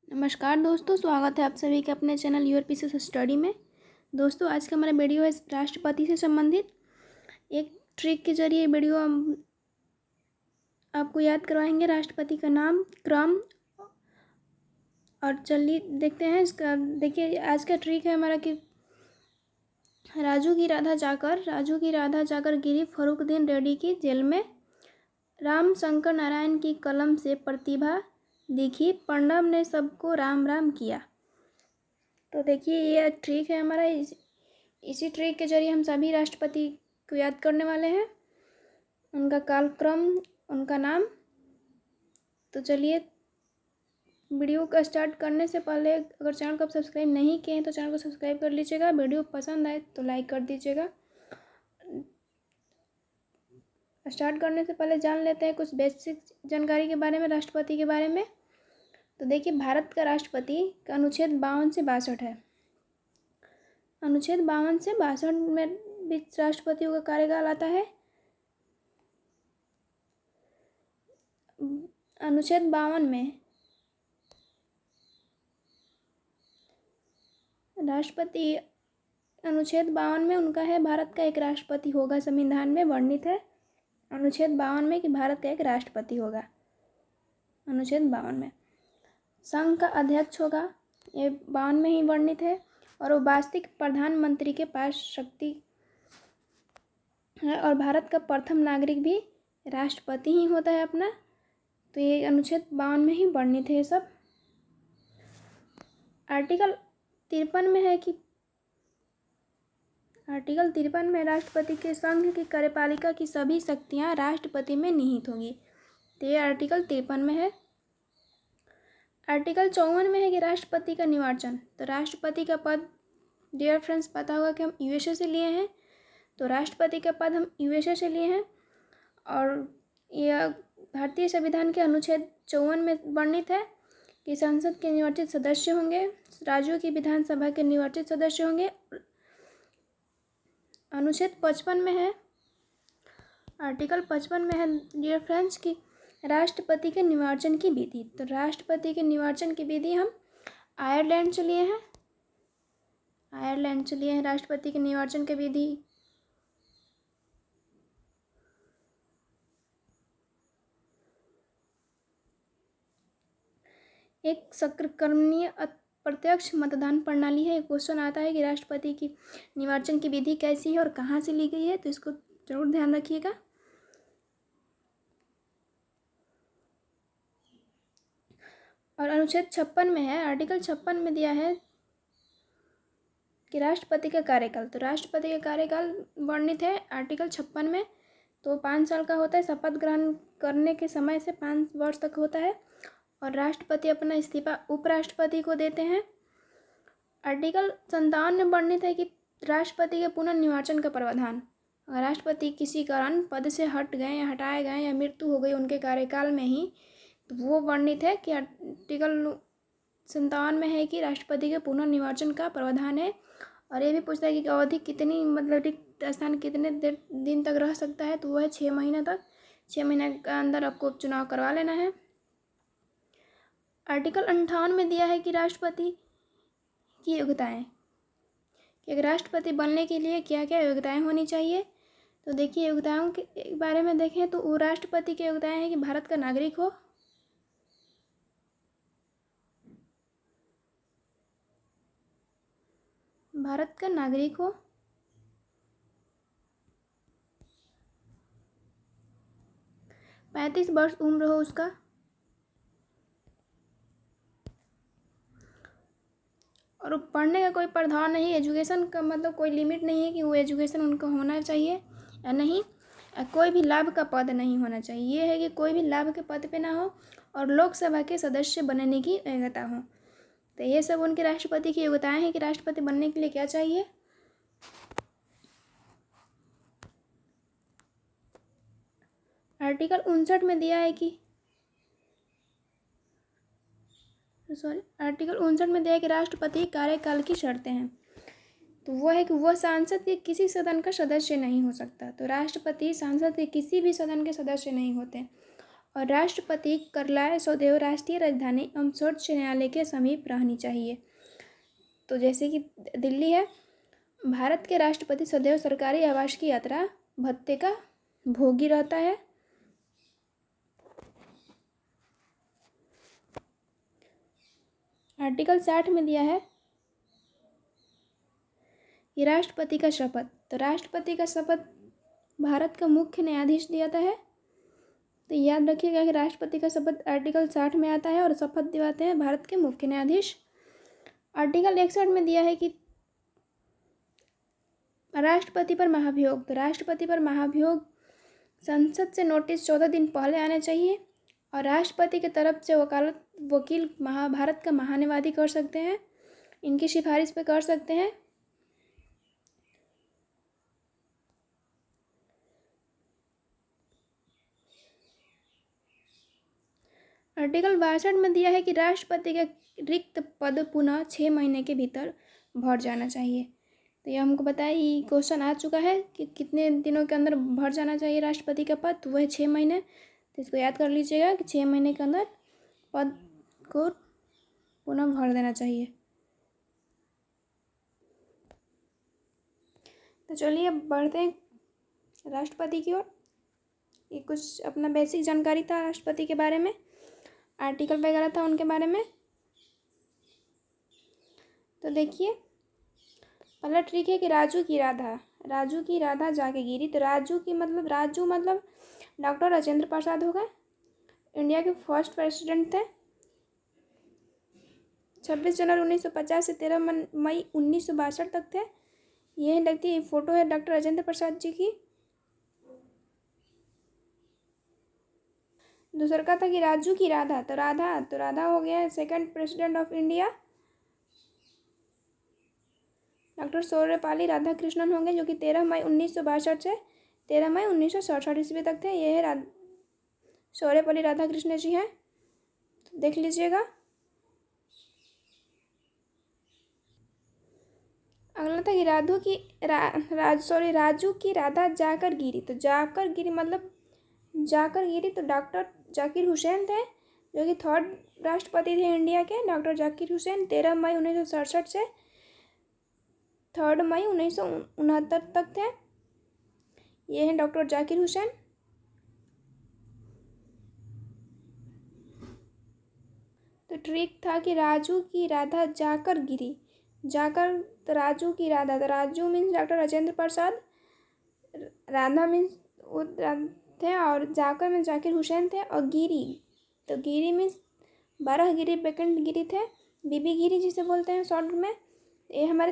नमस्कार दोस्तों, स्वागत है आप सभी का अपने चैनल योर पीसेस स्टडी में। दोस्तों, आज का हमारा वीडियो है राष्ट्रपति से संबंधित। एक ट्रिक के जरिए वीडियो हम आपको याद करवाएंगे राष्ट्रपति का नाम, क्रम। और चलिए देखते हैं इसका। देखिए, आज का ट्रिक है हमारा कि राजू की राधा जाकर गिरी फर्रुखदीन रेड्डी की जेल में। राम शंकर नारायण की कलम से प्रतिभा दिखी, प्रणब ने सबको राम राम किया। तो देखिए, ये ट्रिक है हमारा। इसी ट्रिक के जरिए हम सभी राष्ट्रपति को याद करने वाले हैं, उनका कालक्रम, उनका नाम। तो चलिए, वीडियो का स्टार्ट करने से पहले अगर चैनल को आप सब्सक्राइब नहीं किए हैं तो चैनल को सब्सक्राइब कर लीजिएगा। वीडियो पसंद आए तो लाइक कर दीजिएगा। स्टार्ट करने से पहले जान लेते हैं कुछ बेसिक जानकारी के बारे में, राष्ट्रपति के बारे में। तो देखिए, भारत का राष्ट्रपति का अनुच्छेद 52 से 62 है। अनुच्छेद 52 से 62 में बीच राष्ट्रपतियों का कार्यकाल आता है। अनुच्छेद 52 में राष्ट्रपति, अनुच्छेद 52 में उनका है भारत का एक राष्ट्रपति होगा, संविधान में वर्णित है अनुच्छेद 52 में कि भारत का एक राष्ट्रपति होगा। अनुच्छेद 52 में संघ का अध्यक्ष होगा, ये 52 में ही वर्णित है। और वो वास्तविक प्रधानमंत्री के पास शक्ति है। और भारत का प्रथम नागरिक भी राष्ट्रपति ही होता है अपना। तो ये अनुच्छेद 52 में ही वर्णित है ये सब। आर्टिकल 53 में है कि आर्टिकल 53 में राष्ट्रपति के संघ की कार्यपालिका की सभी शक्तियां राष्ट्रपति में निहित होंगी। तो ये आर्टिकल 53 में है। आर्टिकल 54 में है कि राष्ट्रपति का निर्वाचन। तो राष्ट्रपति का पद, डियर फ्रेंड्स, पता होगा कि हम यूएसए से लिए हैं। तो राष्ट्रपति का पद हम यूएसए से लिए हैं। और यह भारतीय संविधान के अनुच्छेद 54 में वर्णित है कि संसद के निर्वाचित सदस्य होंगे, राज्यों की विधानसभा के निर्वाचित सदस्य होंगे। अनुच्छेद 55 में है, आर्टिकल 55 में है डियर फ्रेंड्स की राष्ट्रपति के निर्वाचन की विधि। तो राष्ट्रपति के निर्वाचन की विधि हम आयरलैंड से लिए हैं। आयरलैंड से लिए हैं राष्ट्रपति के निर्वाचन की विधि। एक सक्रियकरणीय प्रत्यक्ष मतदान प्रणाली है। क्वेश्चन आता है कि राष्ट्रपति की निर्वाचन की विधि कैसी है और कहाँ से ली गई है, तो इसको जरूर ध्यान रखिएगा। और अनुच्छेद 56 में है, आर्टिकल 56 में दिया है कि राष्ट्रपति का कार्यकाल। तो राष्ट्रपति का कार्यकाल वर्णित है आर्टिकल 56 में। तो 5 साल का होता है, शपथ ग्रहण करने के समय से 5 वर्ष तक होता है। और राष्ट्रपति अपना इस्तीफा उपराष्ट्रपति को देते हैं। आर्टिकल 57 में वर्णित है कि राष्ट्रपति के पुनर्निर्वाचन का प्रावधान, अगर राष्ट्रपति किसी कारण पद से हट गए या हटाए गए या मृत्यु हो गई उनके कार्यकाल में ही, तो वो वर्णित है कि आर्टिकल 57 में है कि राष्ट्रपति के पुनर्निर्वाचन का प्रावधान है। और ये भी पूछता है कि अवधि कितनी, मतलब रिक्त स्थान कितने दिन तक रह सकता है, तो वो है 6 महीने तक। 6 महीने के अंदर आपको चुनाव करवा लेना है। आर्टिकल 58 में दिया है कि राष्ट्रपति की योग्यताएं, कि अगर राष्ट्रपति बनने के लिए क्या क्या योग्यताएं होनी चाहिए। तो देखिए, योग्यताओं के बारे में देखें तो वो राष्ट्रपति की योग्यताएं हैं कि भारत का नागरिक हो, भारत का नागरिक हो, 35 वर्ष उम्र हो उसका, और पढ़ने का कोई प्रावधान नहीं, एजुकेशन का मतलब कोई लिमिट नहीं है कि वो एजुकेशन उनको होना चाहिए या नहीं। कोई भी लाभ का पद नहीं होना चाहिए, ये है कि कोई भी लाभ के पद पे ना हो, और लोकसभा के सदस्य बनने की योग्यता हो। तो ये सब उनके राष्ट्रपति की योग्यताएं हैं कि राष्ट्रपति बनने के लिए क्या चाहिए। आर्टिकल 59 में दिया है कि आर्टिकल 59 में दिया है कि राष्ट्रपति कार्यकाल की शर्तें हैं। तो वो है कि वह सांसद के किसी सदन का सदस्य नहीं हो सकता। तो राष्ट्रपति सांसद के किसी भी सदन के सदस्य नहीं होते। और राष्ट्रपति कार्यालय सदैव राष्ट्रीय राजधानी एवं सर्वोच्च न्यायालय के समीप रहनी चाहिए। तो जैसे कि दिल्ली है, भारत के राष्ट्रपति सदैव सरकारी आवास की यात्रा भत्ते का भोगी रहता है। आर्टिकल 60 में दिया है कि राष्ट्रपति का शपथ, तो राष्ट्रपति का शपथ भारत का मुख्य न्यायाधीश दिलाता है। तो याद रखिएगा कि राष्ट्रपति का शपथ आर्टिकल 60 में आता है और शपथ दिलाते हैं भारत के मुख्य न्यायाधीश। आर्टिकल 61 में दिया है कि राष्ट्रपति पर महाभियोग, तो राष्ट्रपति पर महाभियोग संसद से नोटिस 14 दिन पहले आने चाहिए और राष्ट्रपति की तरफ से वकील भारत का महान्यायवादी कर सकते हैं, इनकी सिफारिश पे कर सकते हैं। आर्टिकल 62 में दिया है कि राष्ट्रपति के रिक्त पद पुनः 6 महीने के भीतर भर जाना चाहिए। तो ये हमको बताया, ये क्वेश्चन आ चुका है कि कितने दिनों के अंदर भर जाना चाहिए राष्ट्रपति का पद, तो वह 6 महीने। तो इसको याद कर लीजिएगा कि 6 महीने के अंदर पद को पुनः भर देना चाहिए। तो चलिए अब बढ़ते हैं राष्ट्रपति की ओर। ये कुछ अपना बेसिक जानकारी था राष्ट्रपति के बारे में, आर्टिकल वगैरह था उनके बारे में। तो देखिए पहला ट्रिक है कि राजू की राधा जाके गिरी। तो राजू मतलब डॉक्टर राजेंद्र प्रसाद हो गए, इंडिया के फर्स्ट प्रेसिडेंट थे। 26 जनवरी 1950 से 13 मई 1962 तक थे। यह लगती है फोटो है डॉक्टर राजेंद्र प्रसाद जी की। दूसरा का था कि राजू की राधा, तो राधा हो गया second president of India. Doctor Sarvepalli Radhakrishnan होंगे जो कि 13 मई 1962 से 13 मई 1967 ईस्वी तक थे। ये है सर्वपल्ली राधाकृष्णन जी हैं, तो देख लीजिएगा। अगला था कि राजू की राधा जाकर गिरी। तो जाकर गिरी तो डॉक्टर जाकिर हुसैन थे जो कि थर्ड राष्ट्रपति थे इंडिया के। डॉक्टर जाकिर हुसैन 13 मई 1967 से 3 मई 1969 तक थे। ये हैं डॉक्टर जाकिर हुसैन। तो ट्रिक था कि राजू की राधा जाकर गिरी। तो राजू की राधा, तो Raju means doctor Rajendra Prasad, Radha means वो थे और जाकर मीन्स जाकिर हुसैन थे, और गिरी तो गिरी मीन्स 12 गिरी बेकंड गिरी थे, बीबी गिरी जिसे बोलते हैं शॉर्ट में। ये हमारे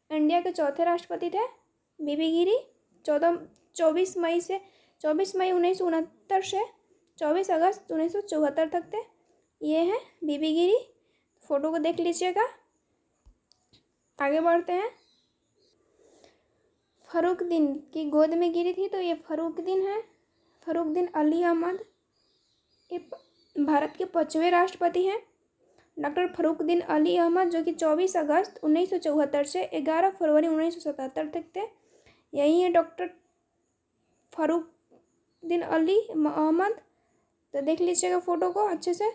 इंडिया के चौथे राष्ट्रपति थे बीबी गिरी। 24 मई 1969 से 24 अगस्त 1974 तक थे। ये हैं बीबी गिरी, फोटो को देख लीजिएगा। आगे बढ़ते हैं। फरुखदीन की गोद में गिरी थी, तो ये फरुखदीन है, फरुखदीन अली अहमद। ये भारत के 5वें राष्ट्रपति हैं डॉक्टर फरुखदीन अली अहमद जो कि 24 अगस्त 1974 से 11 फरवरी 1977 तक थे। यही है डॉक्टर फरुखदीन अली अहमद। तो देख लीजिएगा फ़ोटो को अच्छे से,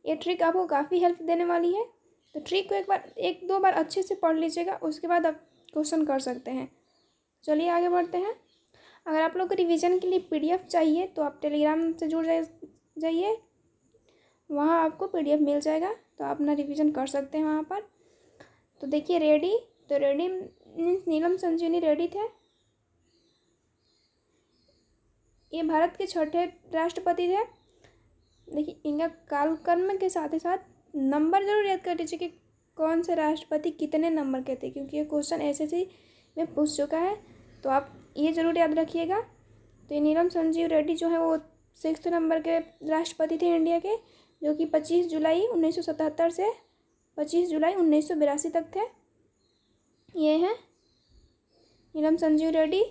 ये ट्रिक आपको काफ़ी हेल्प देने वाली है। तो ट्रिक को एक दो बार अच्छे से पढ़ लीजिएगा, उसके बाद आप क्वेश्चन कर सकते हैं। चलिए आगे बढ़ते हैं। अगर आप लोग को रिवीजन के लिए पीडीएफ चाहिए तो आप टेलीग्राम से जुड़ जाइए, वहाँ आपको पीडीएफ मिल जाएगा, तो आप अपना रिवीजन कर सकते हैं वहाँ पर। तो देखिए रेड्डी, तो रेड्डी मीन्स नीलम संजीवनी रेड्डी थे। ये भारत के 6ठे राष्ट्रपति थे। देखिए इनका कालक्रम के साथ ही साथ नंबर जरूर याद कर लीजिए कि कौन से राष्ट्रपति कितने नंबर के थे, क्योंकि ये क्वेश्चन एसएससी में पूछ चुका है, तो आप ये ज़रूर याद रखिएगा। तो ये नीलम संजीव रेड्डी जो है वो 6th नंबर के राष्ट्रपति थे इंडिया के, जो कि 25 जुलाई 1977 से 25 जुलाई 1982 तक थे। ये हैं नीलम संजीव रेड्डी।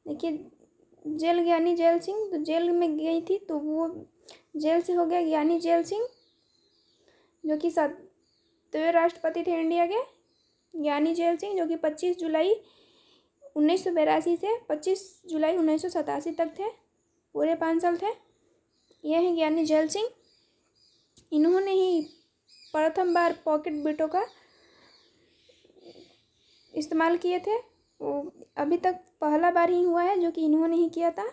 देखिए जेल ज्ञानी जेल सिंह, तो जेल में गई थी तो वो जेल से हो गया ज्ञानी जेल सिंह जो कि 7वें राष्ट्रपति थे इंडिया के। ज्ञानी जेल सिंह जो कि 25 जुलाई 1982 से 25 जुलाई 1987 तक थे, पूरे 5 साल थे। यह हैं ज्ञानी जैल सिंह। इन्होंने ही प्रथम बार पॉकेट बीटों का इस्तेमाल किए थे। वो अभी तक पहला बार ही हुआ है जो कि इन्होंने ही किया था।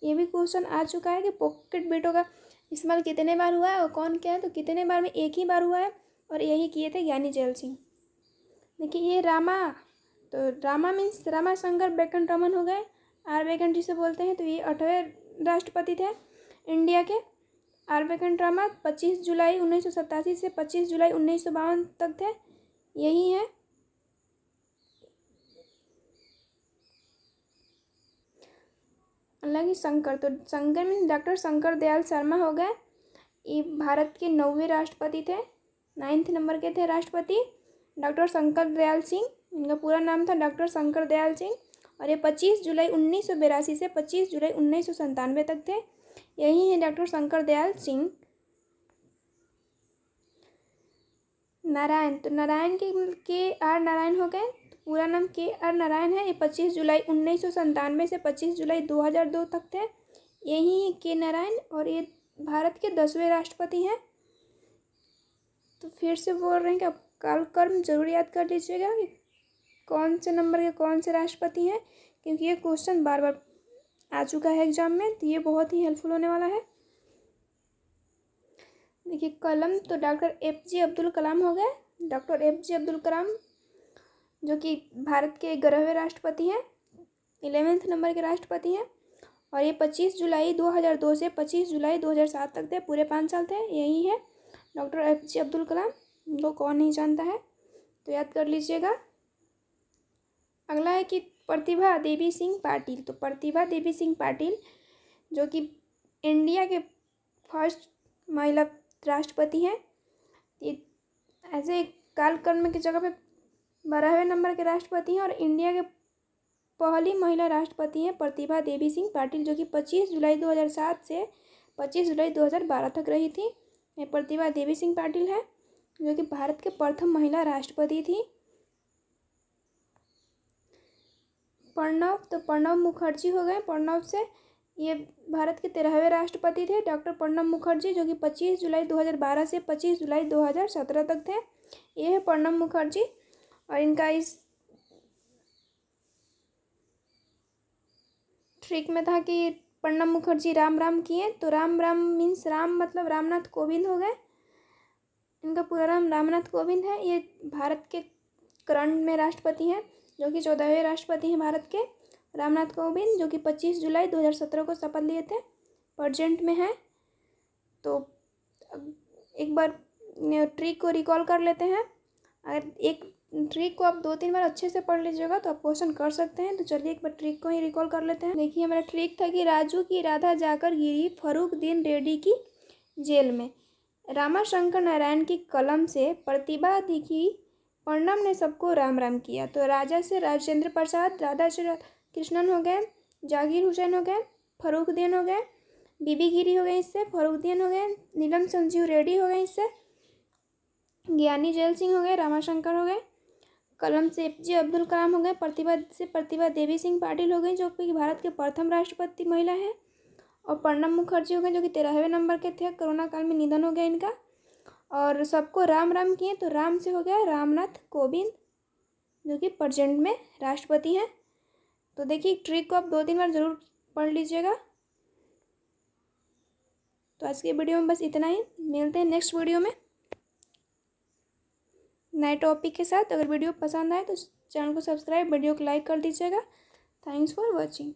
ये भी क्वेश्चन आ चुका है कि पॉकेट बीटों का इस्तेमाल कितने बार हुआ है और कौन क्या है, तो कितने बार में एक ही बार हुआ है और यही किए थे ज्ञानी जैल सिंह। देखिए ये रामा, तो रामा मीन्स रामा शंकर वेंकटरमन हो गए, आर वेंकट जिसे बोलते हैं। तो ये 8वें राष्ट्रपति थे इंडिया के। आर वेंकटरमन 25 जुलाई 1987 से 25 जुलाई 1952 तक थे, यही है। अलग ही शंकर, तो शंकर मीन्स डॉक्टर शंकर दयाल शर्मा हो गए। ये भारत के 9वें राष्ट्रपति थे, 9th नंबर के थे राष्ट्रपति डॉक्टर शंकर दयाल सिंह। इनका पूरा नाम था डॉक्टर शंकर दयाल सिंह और ये 25 जुलाई 1982 से 25 जुलाई 1997 तक थे, यही है डॉक्टर शंकर दयाल सिंह। नारायण, तो नारायण के आर नारायण हो गए, तो पूरा नाम के आर नारायण है। ये 25 जुलाई 1997 से 25 जुलाई 2002 तक थे, यही है के नारायण और ये भारत के 10वें राष्ट्रपति हैं। तो फिर से बोल रहे हैं कि आप कालक्रम जरूर याद कर लीजिएगा कि कौन से नंबर के कौन से राष्ट्रपति हैं, क्योंकि ये क्वेश्चन बार बार आ चुका है एग्जाम में, तो ये बहुत ही हेल्पफुल होने वाला है। देखिए कलम, तो डॉक्टर APJ अब्दुल कलाम हो गए। डॉक्टर APJ अब्दुल कलाम जो कि भारत के 11वें राष्ट्रपति हैं, 11th नंबर के राष्ट्रपति हैं और ये 25 जुलाई 2002 से 25 जुलाई 2007 तक थे, पूरे 5 साल थे, यही है डॉक्टर APJ अब्दुल कलाम। इनको कौन नहीं जानता है, तो याद कर लीजिएगा। अगला है कि प्रतिभा देवी सिंह पाटिल। तो प्रतिभा देवी सिंह पाटिल जो कि इंडिया के फर्स्ट महिला राष्ट्रपति हैं। ये ऐसे कालक्रम की जगह पे 12वें नंबर के राष्ट्रपति हैं और इंडिया के पहली महिला राष्ट्रपति हैं प्रतिभा देवी सिंह पाटिल, जो कि 25 जुलाई 2007 से 25 जुलाई 2012 तक रही थी। ये प्रतिभा देवी सिंह पाटिल है जो कि भारत के प्रथम महिला राष्ट्रपति थी। प्रणब, तो प्रणब मुखर्जी हो गए। प्रणब से ये भारत के 13वें राष्ट्रपति थे डॉक्टर प्रणब मुखर्जी, जो कि 25 जुलाई 2012 से 25 जुलाई 2017 तक थे, ये है प्रणब मुखर्जी। और इनका इस ट्रिक में था कि प्रणब मुखर्जी राम राम किए, तो राम राम मीन्स राम मतलब रामनाथ कोविंद हो गए। इनका पूरा नाम रामनाथ कोविंद है। ये भारत के करंट में राष्ट्रपति हैं, जो कि 14वें राष्ट्रपति हैं भारत के, रामनाथ कोविंद, जो कि 25 जुलाई 2017 को शपथ लिए थे, प्रेजेंट में है। तो एक बार ट्रिक को रिकॉल कर लेते हैं। अगर एक ट्रिक को आप 2-3 बार अच्छे से पढ़ लीजिएगा तो आप क्वेश्चन कर सकते हैं। तो चलिए एक बार ट्रिक को ही रिकॉल कर लेते हैं। देखिए हमारा ट्रिक था कि राजू की राधा जाकर गिरी फर्रुखदीन रेड्डी की जेल में, रामा शंकर नारायण की कलम से प्रतिभा दिखी, प्रणब ने सबको राम राम किया। तो राजा से राजेंद्र प्रसाद, राधा से कृष्णन हो गए, जाकिर हुसैन हो गए, फर्रुखदीन हो गए, बीबी गिरी हो गए, इससे फर्रुखदीन हो गए, नीलम संजीव रेड्डी हो गए, इससे ज्ञानी जैल सिंह हो गए, रामाशंकर हो गए, कलम से APJ अब्दुल कलाम हो गए, प्रतिभा से प्रतिभा देवी सिंह पाटिल हो गई जो कि भारत के प्रथम राष्ट्रपति महिला है, और प्रणब मुखर्जी हो गए जो कि 13वें नंबर के थे, कोरोना काल में निधन हो गया इनका। और सबको राम राम किए, तो राम से हो गया रामनाथ कोविंद जो कि प्रेजेंट में राष्ट्रपति हैं। तो देखिए ट्रिक को आप 2-3 बार ज़रूर पढ़ लीजिएगा। तो आज के वीडियो में बस इतना ही, मिलते हैं नेक्स्ट वीडियो में नए टॉपिक के साथ। अगर वीडियो पसंद आए तो चैनल को सब्सक्राइब, वीडियो को लाइक कर दीजिएगा। Thanks for watching.